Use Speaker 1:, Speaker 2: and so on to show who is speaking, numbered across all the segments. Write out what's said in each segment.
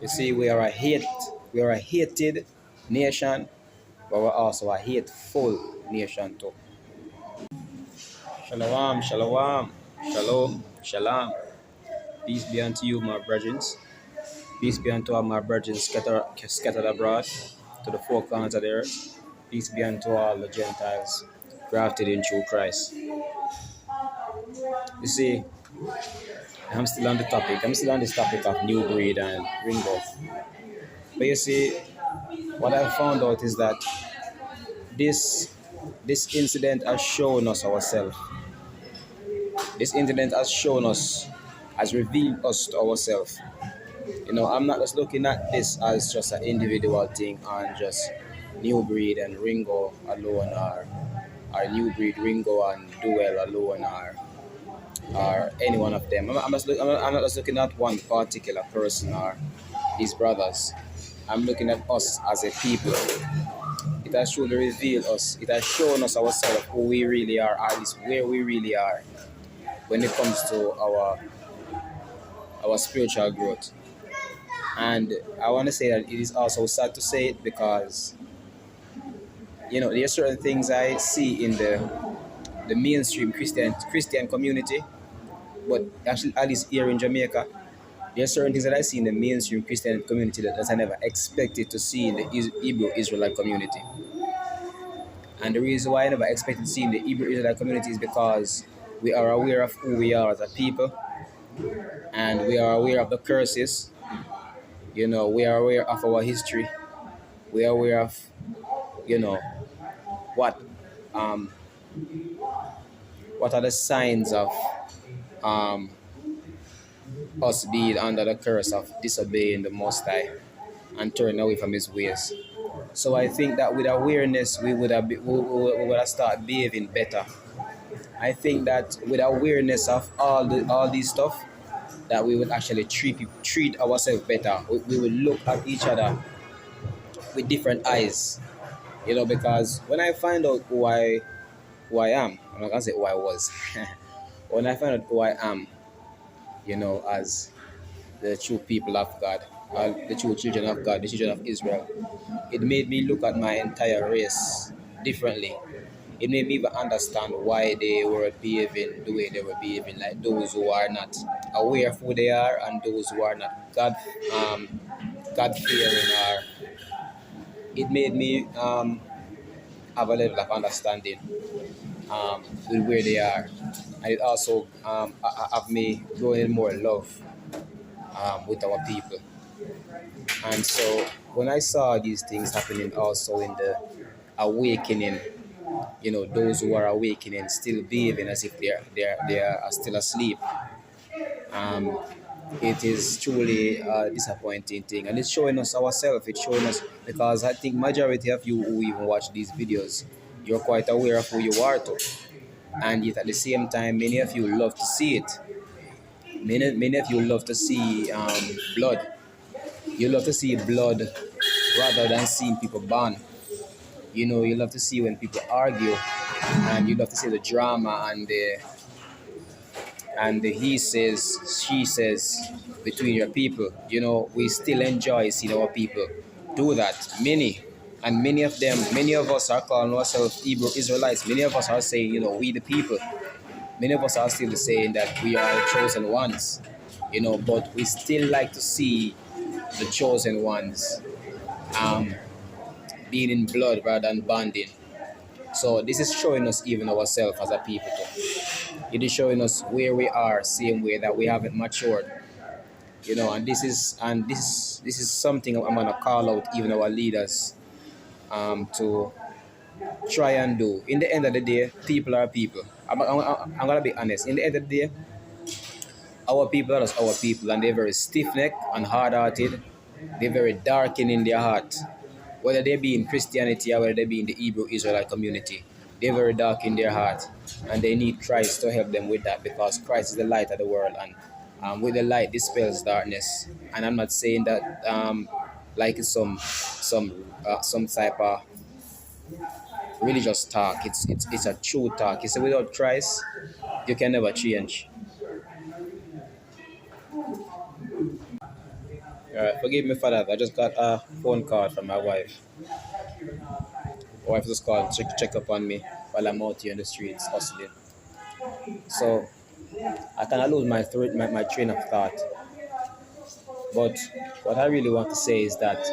Speaker 1: You see, we are a hated nation, but we're also a hateful nation too. Shalom, shalom, shalom, shalom. Peace be unto you, my brethren. Peace be unto all my brethren scattered abroad to the four corners of the earth. Peace be unto all the Gentiles grafted in through Christ. You see, I'm still on the topic. I'm still on this topic of Nubreed and Ringo. But you see, what I found out is that this this incident has shown us ourselves. This incident has shown us, has revealed us to ourselves. You know, I'm not just looking at this as just an individual thing and just New Breed and Ringo alone, or New Breed, Ringo and Duel alone, or any one of them. I'm not just looking at one particular person or his brothers. I'm looking at us as a people. It has truly revealed us. It has shown us ourselves who we really are, at least where we really are when it comes to our spiritual growth. And I want to say that it is also sad to say it because, you know, there are certain things I see in the mainstream Christian community, but actually at least here in Jamaica, there are certain things that I see in the mainstream Christian community that I never expected to see in the Hebrew Israelite community. And the reason why I never expected to see in the Hebrew Israelite community is because we are aware of who we are as a people, and we are aware of the curses. You know, we are aware of our history. We are aware of, you know, what um what are the signs of um us being under the curse of disobeying the Most High and turning away from His ways. So I think that with awareness, we would have started behaving better. I think that with awareness of all these stuff, that we would actually treat ourselves better. We would look at each other with different eyes, you know. Because when I find out who I am, I'm not gonna say who I was. When I find out who I am, you know, as the true people of God, the true children of God, the children of Israel, it made me look at my entire race differently. It made me even understand why they were behaving the way they were behaving, like those who are not aware of who they are and those who are not God fearing. Or it made me have a level of understanding with where they are, and it also have me growing in more love with our people. And so when I saw these things happening also in the awakening, you know, those who are awakening still behaving as if they are still asleep. Um, it is truly a disappointing thing, and it's showing us ourselves. It's showing us because I think majority of you who even watch these videos, you're quite aware of who you are too, and yet at the same time, many of you love to see it. Many of you love to see blood. You love to see blood rather than seeing people burn. You know, you love to see when people argue, and you love to see the drama and the he says, she says between your people. You know, we still enjoy seeing our people do that. Many of us are calling ourselves Hebrew Israelites. Many of us are saying, you know, we the people. Many of us are still saying that we are the chosen ones, you know, but we still like to see the chosen ones um, being in blood rather than bonding. So this is showing us even ourselves as a people too. It is showing us where we are, same way that we haven't matured, you know. And this is something I'm gonna call out even our leaders to try and do. In the end of the day, people are people. I'm gonna be honest. In the end of the day, our people are just our people, and they're very stiff-necked and hard-hearted. They're very darkened in their heart. Whether they be in Christianity or whether they be in the Hebrew Israelite community, they're very dark in their heart, and they need Christ to help them with that, because Christ is the light of the world, and with the light dispels darkness. And I'm not saying that like it's some type of religious talk. It's a true talk. It's without Christ, you can never change. Forgive me for that. I just got a phone call from my wife. My wife just called to check up on me while I'm out here in the streets hustling. So I kind of lose my train of thought. But what I really want to say is that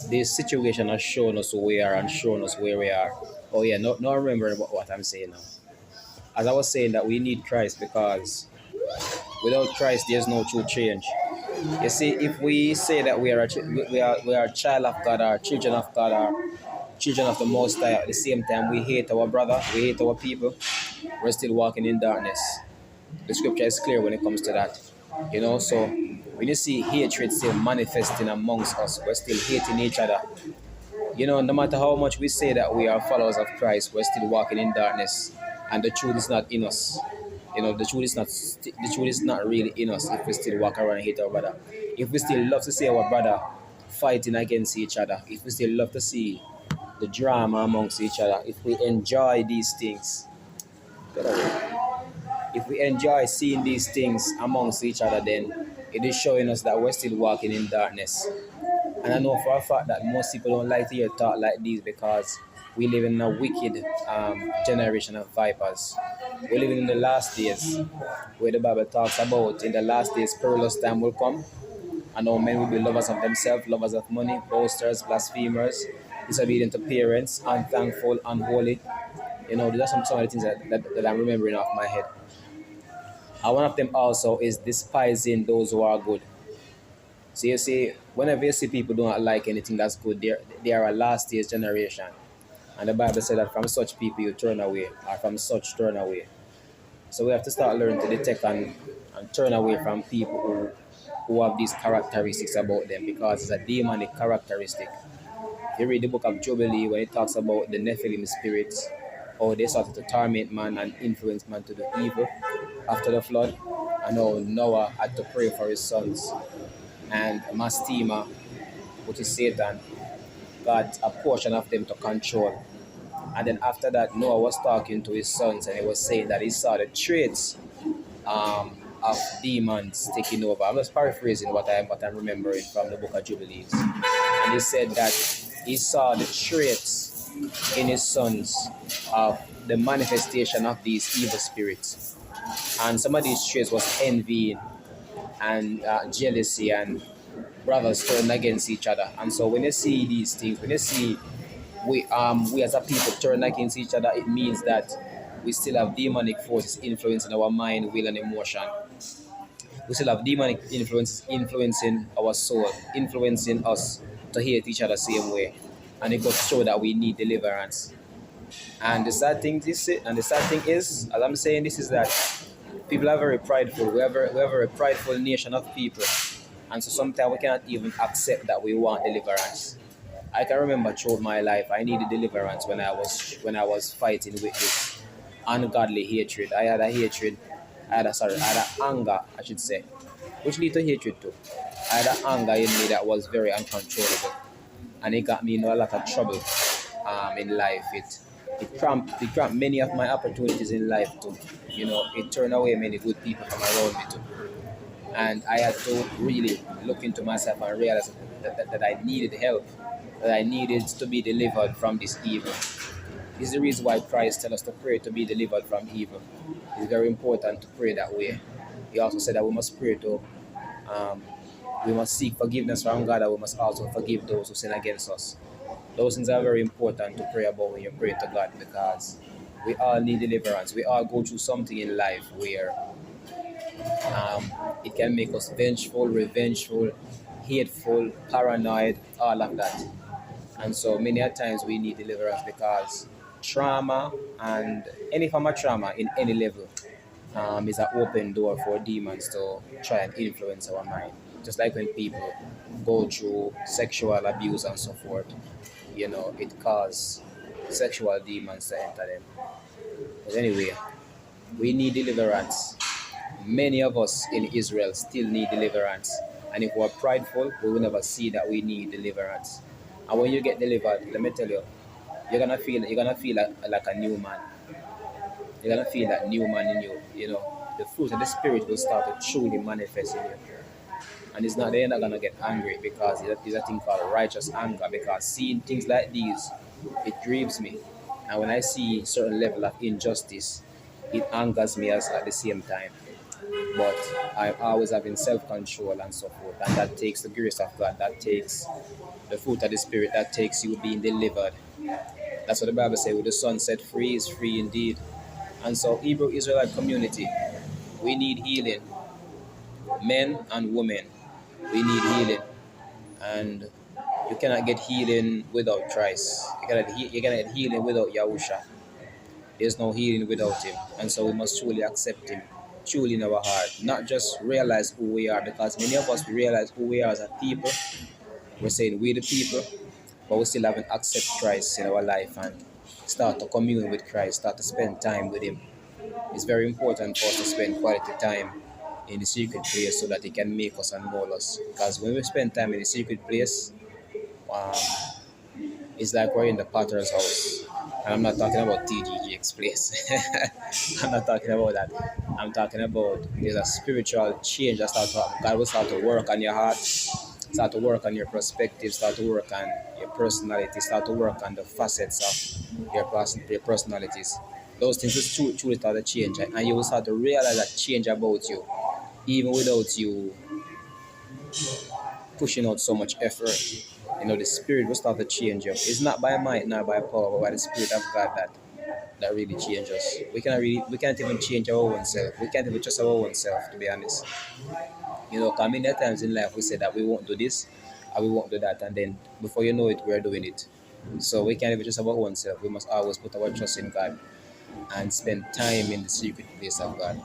Speaker 1: this situation has shown us who we are and shown us where we are. Oh yeah, no remember what I'm saying now. As I was saying that we need Christ because without Christ there's no true change. You see, if we say that we are a child of God, or children of God, or children of the Most High, at the same time we hate our brother, we hate our people, we're still walking in darkness. The scripture is clear when it comes to that. So when you see hatred still manifesting amongst us, we're still hating each other. No matter how much we say that we are followers of Christ, we're still walking in darkness, and the truth is not in us. The truth is not really in us if we still walk around and hate our brother. If we still love to see our brother fighting against each other, if we still love to see the drama amongst each other, if we enjoy these things, if we enjoy seeing these things amongst each other, then it is showing us that we're still walking in darkness. And I know for a fact that most people don't like to hear talk like this because we live in a wicked generation of vipers. We're living in the last days where the Bible talks about in the last days perilous time will come. And all men will be lovers of themselves, lovers of money, boasters, blasphemers, disobedient to parents, unthankful, unholy. These are some of the things that I'm remembering off my head. And one of them also is despising those who are good. So you see, whenever you see people do not like anything that's good, they are a last days generation. And the Bible said that from such people you turn away, or from such turn away. So we have to start learning to detect and turn away from people who have these characteristics about them, because it's a demonic characteristic. If you read the book of Jubilee, when it talks about the Nephilim spirits, how they started to torment man and influence man to do evil after the flood, and how Noah had to pray for his sons. And Mastema, which is Satan, got a portion of them to control. And then after that, Noah was talking to his sons, and he was saying that he saw the traits of demons taking over. I'm just paraphrasing what I'm remembering from the book of Jubilees. And he said that he saw the traits in his sons of the manifestation of these evil spirits. And some of these traits was envy and jealousy and brothers turning against each other. And so when you see these things, when you see we as a people turn against each other, it means that we still have demonic forces influencing our mind, will, and emotion. We still have demonic influences influencing our soul, influencing us to hate each other the same way. And it goes to show that we need deliverance. And the sad thing is, as I'm saying this, is that people are very prideful. We have a very prideful nation of people. And so sometimes we cannot even accept that we want deliverance. I can remember throughout my life I needed deliverance when I was fighting with this ungodly hatred. I had anger, I should say, which led to hatred too. I had an anger in me that was very uncontrollable, and it got me into a lot of trouble in life. It cramped many of my opportunities in life too. It turned away many good people from around me too. And I had to really look into myself and realize that I needed help, that I needed to be delivered from this evil. This is the reason why Christ tells us to pray to be delivered from evil. It's very important to pray that way. He also said that we must pray we must seek forgiveness from God, and we must also forgive those who sin against us. Those things are very important to pray about when you pray to God, because we all need deliverance. We all go through something in life where it can make us vengeful, revengeful, hateful, paranoid, all of that. And so many a times we need deliverance, because trauma and any form of trauma in any level is an open door for demons to try and influence our mind. Just like when people go through sexual abuse and so forth, it causes sexual demons to enter them. But anyway, we need deliverance. Many of us in Israel still need deliverance. And if we're prideful, we will never see that we need deliverance. And when you get delivered, let me tell you, you're gonna feel like a new man. You're gonna feel that new man in you. The fruit of the spirit will start to truly manifest in you. And it's not they're not gonna get angry because there's a thing called righteous anger. Because seeing things like these, it grieves me. And when I see certain level of injustice, it angers me as at the same time. But I'm always having self-control and so forth. And that takes the grace of God, that takes the fruit of the Spirit, that takes you being delivered. That's what the Bible says, with the Son set free is free indeed. And so Hebrew Israelite community, we need healing. Men and women, we need healing. And you cannot get healing without Christ. You cannot get healing without Yahusha. There's no healing without him. And so we must truly accept him, truly in our heart. Not just realize who we are, because many of us we realize who we are as a people. We're saying we the people, but we still haven't accepted Christ in our life and start to commune with Christ, start to spend time with him. It's very important for us to spend quality time in the secret place so that he can make us and mold us. Because when we spend time in the secret place, um, it's like we're in the potter's house. And I'm not talking about TGGX place. I'm not talking about that. I'm talking about there's a spiritual change that starts to happen. God will start to work on your heart, start to work on your perspective, start to work on your personality, start to work on the facets of your personalities. Those things will truly start to change. And you will start to realize that change about you, even without you pushing out so much effort. The spirit will start to change you. It's not by might, not by power, but by the spirit of God that really changes us. We can't even change our own self. We can't even trust our own self, to be honest. Because many times in life we say that we won't do this and we won't do that, and then before you know it, we're doing it. So we can't even trust our own self. We must always put our trust in God and spend time in the secret place of God.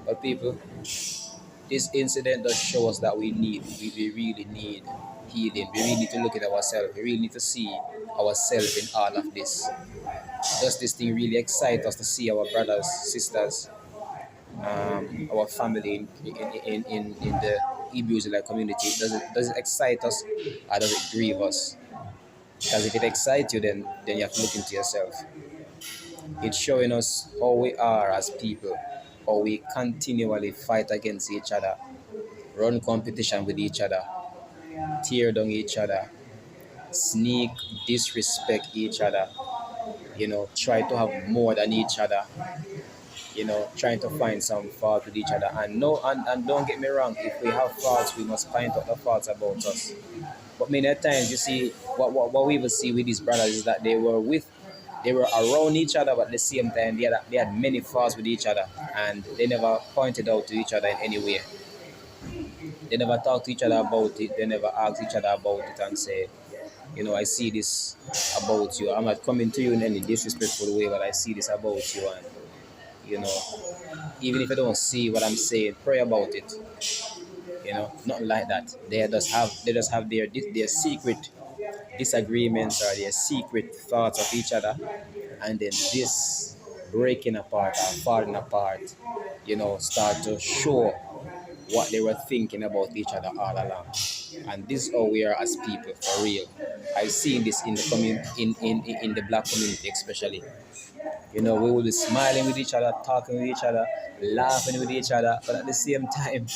Speaker 1: But people, this incident does show us that we really need healing. We really need to look at ourselves. We really need to see ourselves in all of this. Does this thing really excite us to see our brothers, sisters, our family in the Hebrew Israelite community? Does it excite us or does it grieve us? Because if it excites you, then you have to look into yourself. It's showing us how we are as people, how we continually fight against each other, run competition with each other, tear down each other, sneak, disrespect each other, try to have more than each other, trying to find some fault with each other. And no, and don't get me wrong, if we have faults, we must find out the faults about us. But many times, you see, what we will see with these brothers is that they were around each other, but at the same time, they had many faults with each other, and they never pointed out to each other in any way. They never talked to each other about it. They never asked each other about it and say, I see this about you. I'm not coming to you in any disrespectful way, but I see this about you, and you know, even if I don't see what I'm saying, pray about it. Nothing like that. They just have their secret disagreements or their secret thoughts of each other, and then this breaking apart or falling apart, start to show what they were thinking about each other all along. And this is how we are as people, for real. I've seen this in the in the black community especially. We will be smiling with each other, talking with each other, laughing with each other, but at the same time,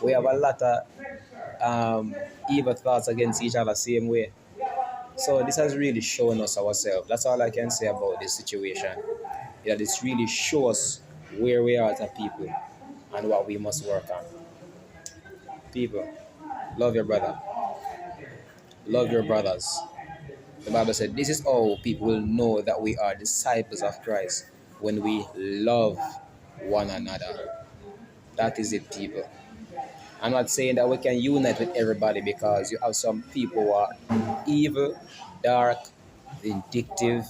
Speaker 1: we have a lot of evil thoughts against each other same way. So this has really shown us ourselves. That's all I can say about this situation. This really shows where we are as a people and what we must work on. People, love your brother, love your brothers. The Bible said this is how people will know that we are disciples of Christ, when we love one another. That is it, people. I'm not saying that we can unite with everybody, because you have some people who are evil, dark, vindictive,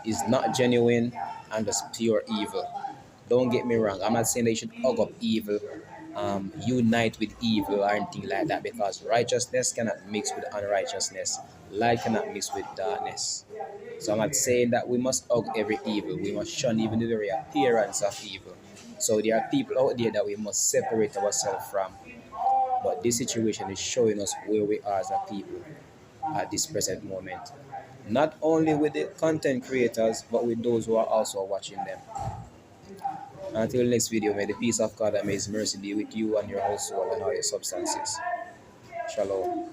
Speaker 1: is not genuine, and just pure evil. Don't get me wrong. I'm not saying that you should hug up evil, unite with evil or anything like that, because righteousness cannot mix with unrighteousness. Light cannot mix with darkness. So I'm not saying that we must hug every evil. We must shun even the very appearance of evil. So there are people out there that we must separate ourselves from. But this situation is showing us where we are as a people at this present moment. Not only with the content creators, but with those who are also watching them. Until next video, may the peace of God and may His mercy be with you and your household and all your substances. Shalom.